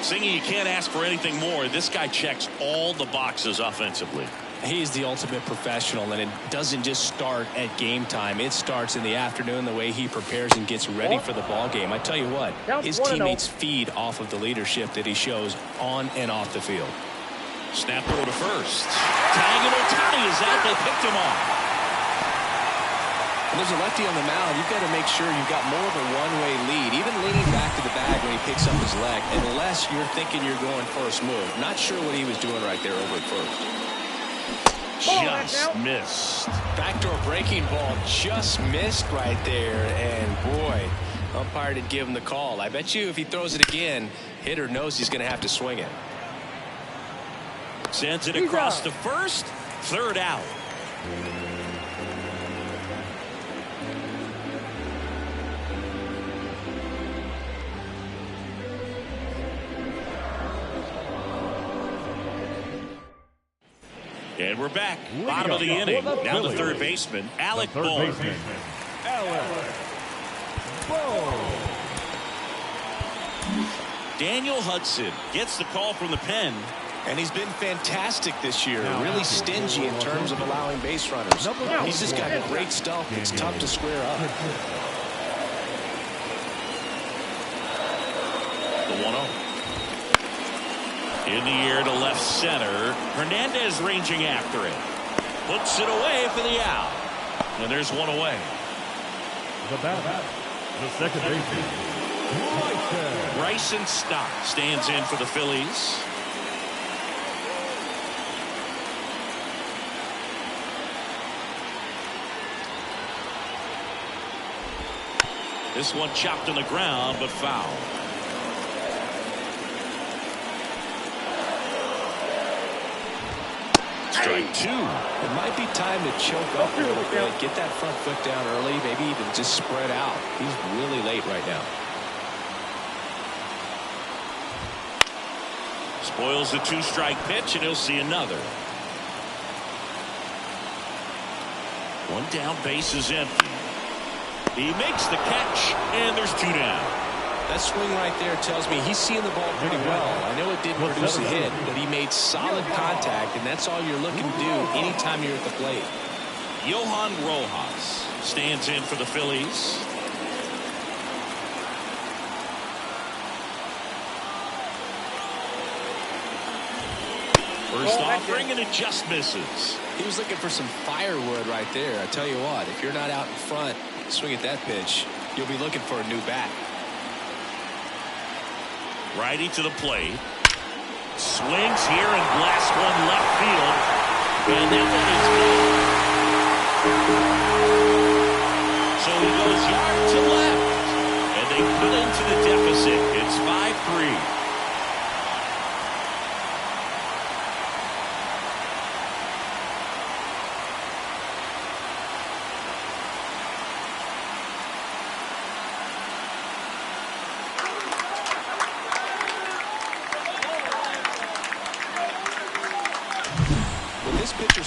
Singy, you can't ask for anything more. This guy checks all the boxes offensively. He's the ultimate professional, and it doesn't just start at game time. It starts in the afternoon, the way he prepares and gets ready for the ball game. I tell you what, his teammates feed off of the leadership that he shows on and off the field. Snap throw to first. Tag and Ohtani is out. They picked him off. When there's a lefty on the mound, you've got to make sure you've got more of a one-way lead, even leaning back to the bag when he picks up his leg, unless you're thinking you're going first move. Not sure what he was doing right there over at first. Just missed. Backdoor breaking ball just missed right there, and boy, umpire didn't give him the call. I bet you if he throws it again, hitter knows he's going to have to swing it. Sends it across to first. Third out. And we're back. Bottom of the inning. Now the third baseman, Alec Bohm. Daniel Hudson gets the call from the pen. And he's been fantastic this year. Really stingy in terms of allowing base runners. He's just got great stuff. It's tough to square up. The 1-0. In the air to left center. Hernandez ranging after it. Puts it away for the out. And there's one away. The bat, the second baseman, Bryson Stott stands in for the Phillies. This one chopped on the ground, but foul. Strike two. It might be time to choke up a little bit. Get that front foot down early. Maybe even just spread out. He's really late right now. Spoils the two-strike pitch, and he'll see another. One down, base is empty. He makes the catch, and there's two down. That swing right there tells me he's seeing the ball pretty well. I know it didn't produce a hit, but he made solid contact, and that's all you're looking to do anytime you're at the plate. Johan Rojas stands in for the Phillies. First offering, and it just misses. He was looking for some firewood right there. I tell you what, if you're not out in front, swing at that pitch, you'll be looking for a new bat. Righty to the plate. Swings here and blasts one left field. And that one is gone. So he goes yard to left. And they put into the deficit. It's 5-3.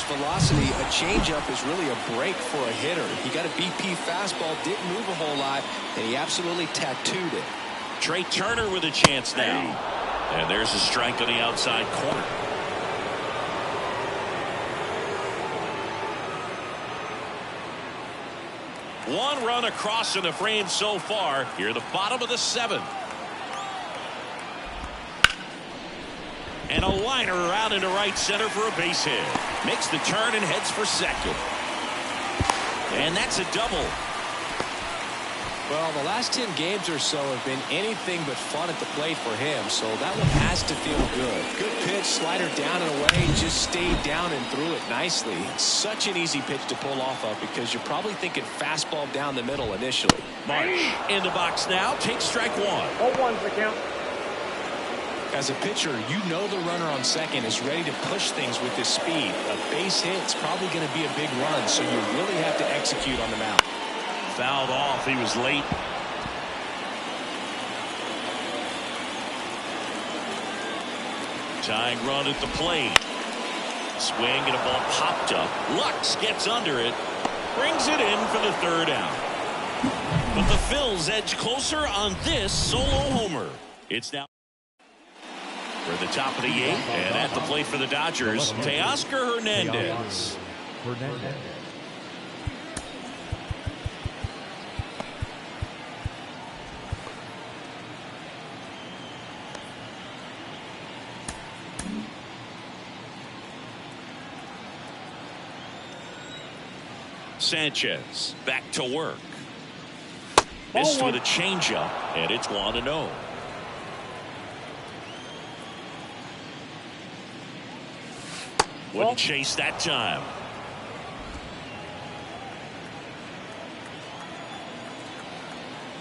Velocity, a changeup is really a break for a hitter. He got a BP fastball, didn't move a whole lot, and he absolutely tattooed it. Trey Turner with a chance now. And there's a strike on the outside corner. One run across in the frame so far. Here at the bottom of the seventh. And a liner out into right center for a base hit. Makes the turn and heads for second. And that's a double. Well, the last 10 games or so have been anything but fun at the plate for him, so that one has to feel good. Good pitch, slider down and away, just stayed down and threw it nicely. Such an easy pitch to pull off of because you're probably thinking fastball down the middle initially. March in the box now, takes strike one. 0-1's the count. As a pitcher, you know the runner on second is ready to push things with his speed. A base hit's probably going to be a big run, so you really have to execute on the mound. Fouled off. He was late. Tying run at the plate. Swing and a ball popped up. Lux gets under it. Brings it in for the third out. But the Phils edge closer on this solo homer. It's now for the top of the 8th, and at the plate for the Dodgers, Teoscar Hernandez. Sanchez back to work. Missed with a changeup, and it's 1-0. Wouldn't chase that time.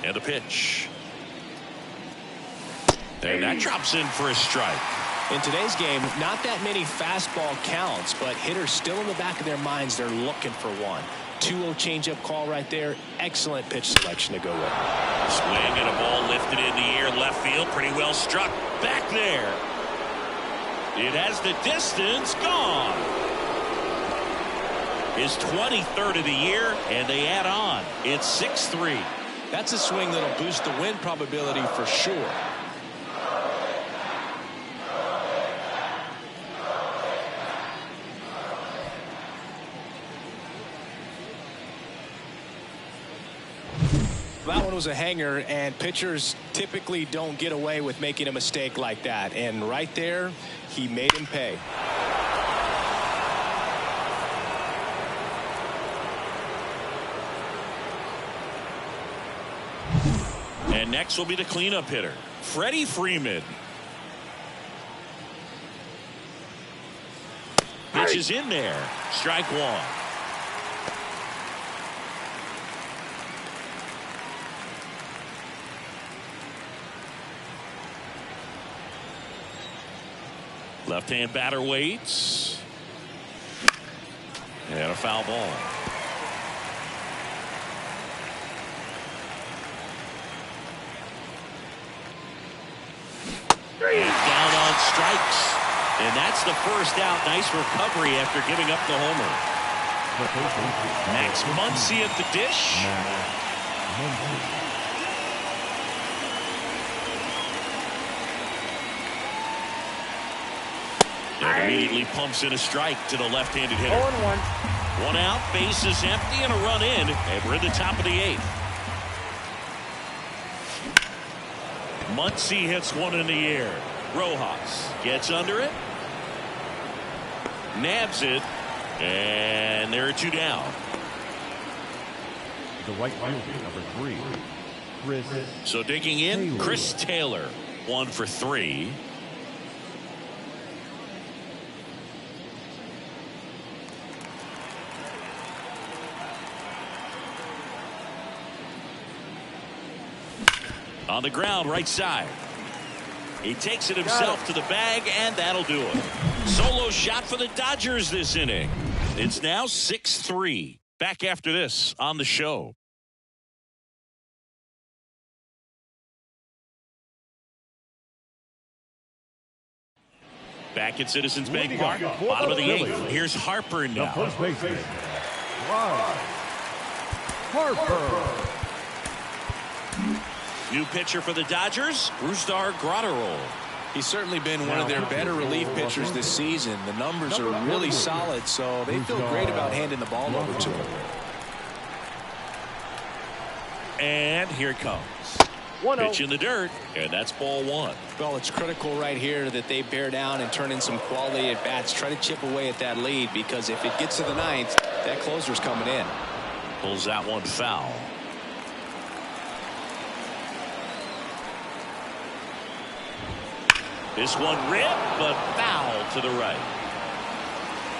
And the pitch. And that drops in for a strike. In today's game, not that many fastball counts, but hitters still in the back of their minds, they're looking for one. 2-0 changeup call right there. Excellent pitch selection to go with. Swing and a ball lifted in the air, left field, pretty well struck. Back there. It has the distance, gone. His 23rd of the year, and they add on. It's 6-3. That's a swing that'll boost the win probability for sure. That one was a hanger, and pitchers typically don't get away with making a mistake like that. And right there, he made him pay. And next will be the cleanup hitter, Freddie Freeman. Pitch is in there. Strike one. Left-hand batter waits. And a foul ball. And down on strikes. And that's the first out. Nice recovery after giving up the homer. Max Muncy at the dish. And immediately pumps in a strike to the left-handed hitter. 0-1. One out, base is empty, and a run in, and we're at the top of the 8th. Muncy hits one in the air. Rojas gets under it, nabs it, and there are 2 down. The right fielder, number 3, Chris. So digging in, Chris Taylor, 1 for 3. On the ground, right side. He takes it himself to the bag, and that'll do it. Solo shot for the Dodgers this inning. It's now 6-3. Back after this on the show. Back at Citizens Bank Park, bottom of the 8th. Here's Harper now. The first baseman, Harper. New pitcher for the Dodgers, Brusdar Graterol. He's certainly been one of their better relief pitchers this season. The numbers are really solid, so they feel great about handing the ball over to him. And here it comes. 1-0. Pitch in the dirt, and that's ball 1. Well, it's critical right here that they bear down and turn in some quality at bats. Try to chip away at that lead, because if it gets to the 9th, that closer's coming in. Pulls that one foul. This one ripped, but foul to the right.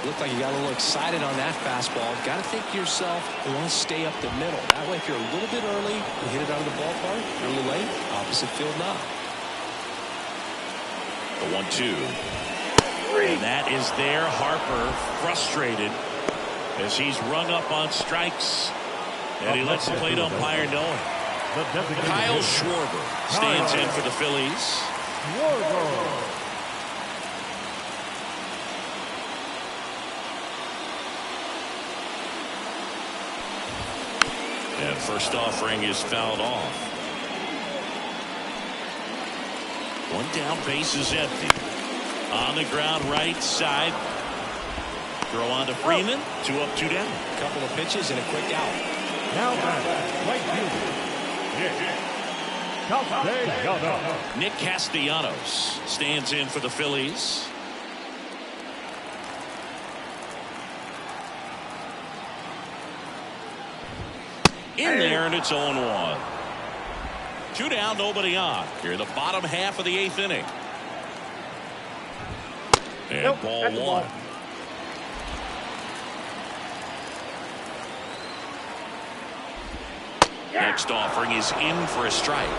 Looked like you got a little excited on that fastball. Got to think to yourself, you want to stay up the middle. That way, if you're a little bit early, you hit it out of the ballpark. If you're a little late, opposite field knock. The 1-2. And that is there. Harper frustrated as he's rung up on strikes. And he lets the plate umpire know it. Kyle Schwarber stands in for the Phillies. First offering is fouled off. One down, base is empty. On the ground, right side. Throw on to Freeman. 2 up, 2 down. A couple of pitches and a quick out. Now right fielder. Nick Castellanos stands in for the Phillies. In there, and it's 0-1. 2 down, nobody on. Here in the bottom half of the 8th inning. And ball 1. Next offering is in for a strike.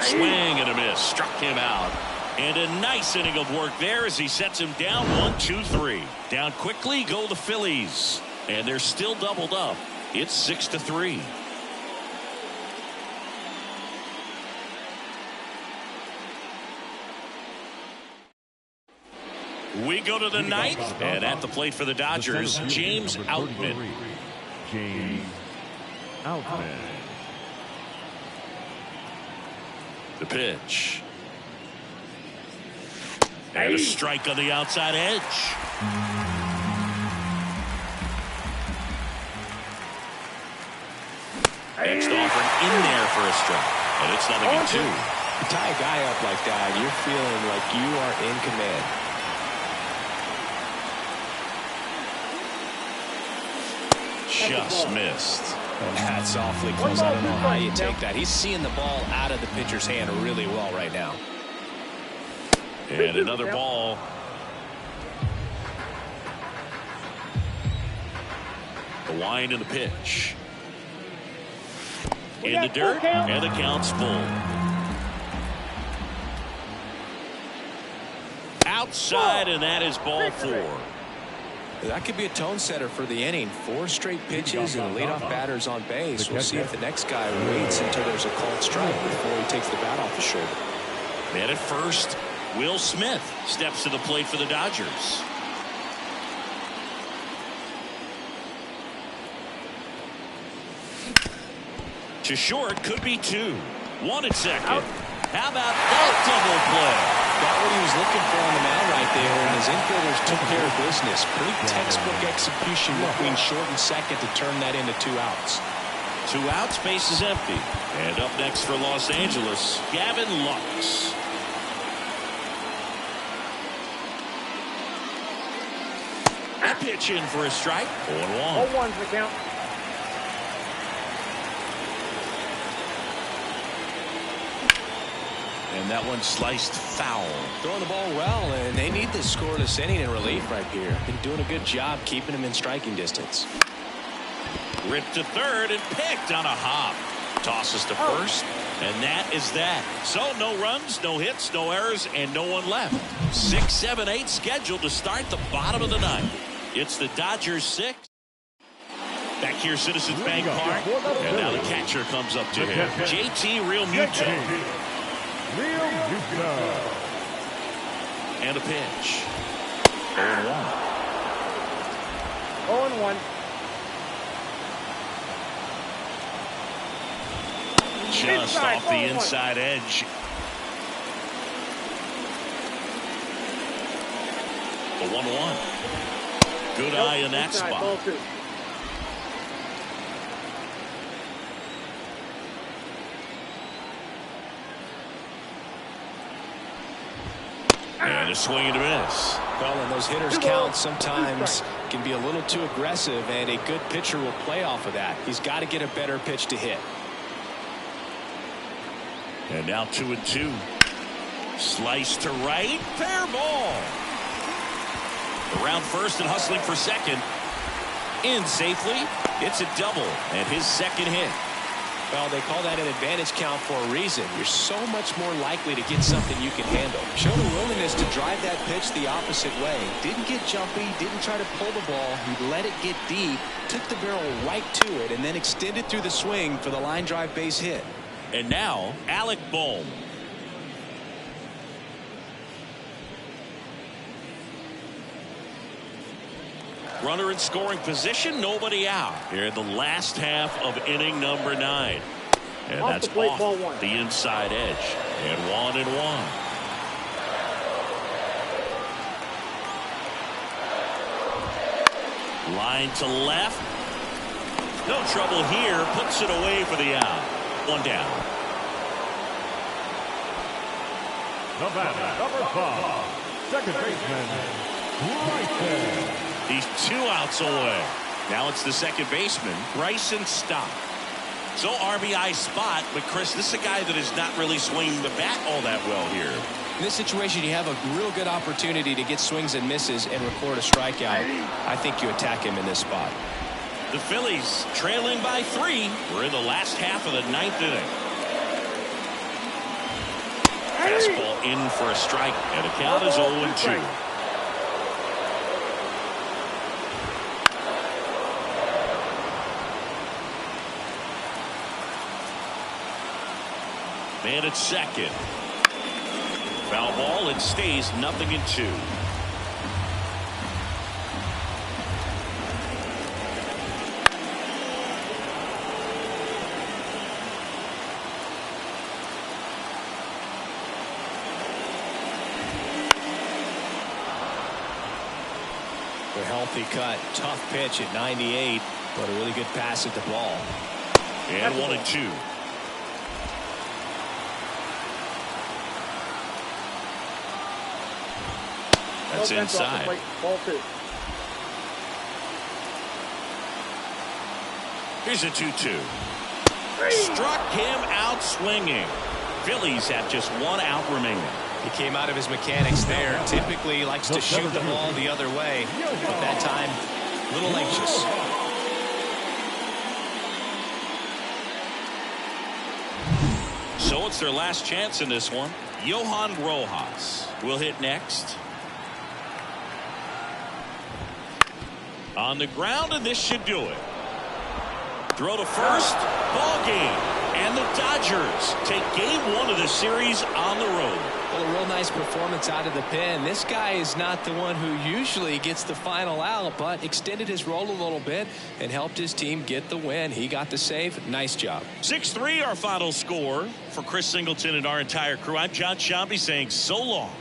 Swing and a miss. Struck him out. And a nice inning of work there as he sets him down 1-2-3. Down quickly go the Phillies. And they're still doubled up. It's 6-3. We go to the 9th, and at the plate for the Dodgers, James Outman. James Outman. The pitch. And a strike on the outside edge. Next offering in there for a strike. And it's 0-2. You tie a guy up like that, you're feeling like you are in command. Just missed. That's awfully close. I don't know how you take that. He's seeing the ball out of the pitcher's hand really well right now. And another ball. The wind and the pitch. In the dirt, and the count's full. Outside, and that is ball 4. That could be a tone setter for the inning. 4 straight pitches and the leadoff batter's on base. We'll see if the next guy waits until there's a called strike before he takes the bat off the shoulder. Man at first, Will Smith steps to the plate for the Dodgers. To short, could be 2. 1 at second. How about that double play? Got what he was looking for on the mound right there, and his infielders took care of business. Pretty textbook execution between short and second to turn that into 2 outs. 2 outs, base is empty. And up next for Los Angeles, Gavin Lux. A pitch in for a strike. 0-1. 0-1's the count. And that one sliced foul. Throwing the ball well, and they need this scoreless inning in relief right here. Been doing a good job keeping him in striking distance. Ripped to third and picked on a hop. Tosses to first, and that is that. So no runs, no hits, no errors, and no one left. 6, 7, 8 scheduled to start the bottom of the 9th. It's the Dodgers 6. Back here, Citizens Bank Park. And now the catcher comes up to him. JT Realmuto. And a pitch. 0-1. 0-1. Just off the inside edge. The 1-1. Good eye in that spot. And a swing and a miss. Well, and those hitters count sometimes can be a little too aggressive, and a good pitcher will play off of that. He's got to get a better pitch to hit. And now 2-2. Slice to right. Fair ball. Around first and hustling for second. In safely. It's a double and his second hit. Well, they call that an advantage count for a reason. You're so much more likely to get something you can handle. Showed a willingness to drive that pitch the opposite way. Didn't get jumpy, didn't try to pull the ball. He let it get deep, took the barrel right to it, and then extended through the swing for the line drive base hit. And now, Alec Bohm. Runner in scoring position, nobody out. Here in the last half of inning number 9. And Off that's the plate, off ball 1. the inside edge. And 1-1. Line to left. No trouble here. Puts it away for the out. 1 down. The batter, number 5, second baseman, right there. He's 2 outs away. Now it's the second baseman, Bryson Stott. So RBI spot, but Chris, this is a guy that is not really swinging the bat all that well here. In this situation, you have a real good opportunity to get swings and misses and record a strikeout. I think you attack him in this spot. The Phillies trailing by 3. We're in the last half of the 9th inning. Fastball in for a strike, and the count is 0-2. Man at second. Foul ball. It stays 0-2. A healthy cut, tough pitch at 98, but a really good pass at the ball. And 1-2. That's inside. Ball 2. Here's a 2-2. Struck him out swinging. Phillies have just 1 out remaining. He came out of his mechanics there. Typically likes to shoot the ball the other way, but that time a little anxious. So it's their last chance in this one. Johan Rojas will hit next. On the ground, and this should do it. Throw to first. Ball game. And the Dodgers take game 1 of the series on the road. Well, a real nice performance out of the pen. This guy is not the one who usually gets the final out, but extended his role a little bit and helped his team get the win. He got the save. Nice job. 6-3 our final score. For Chris Singleton and our entire crew, I'm John Shambi saying so long.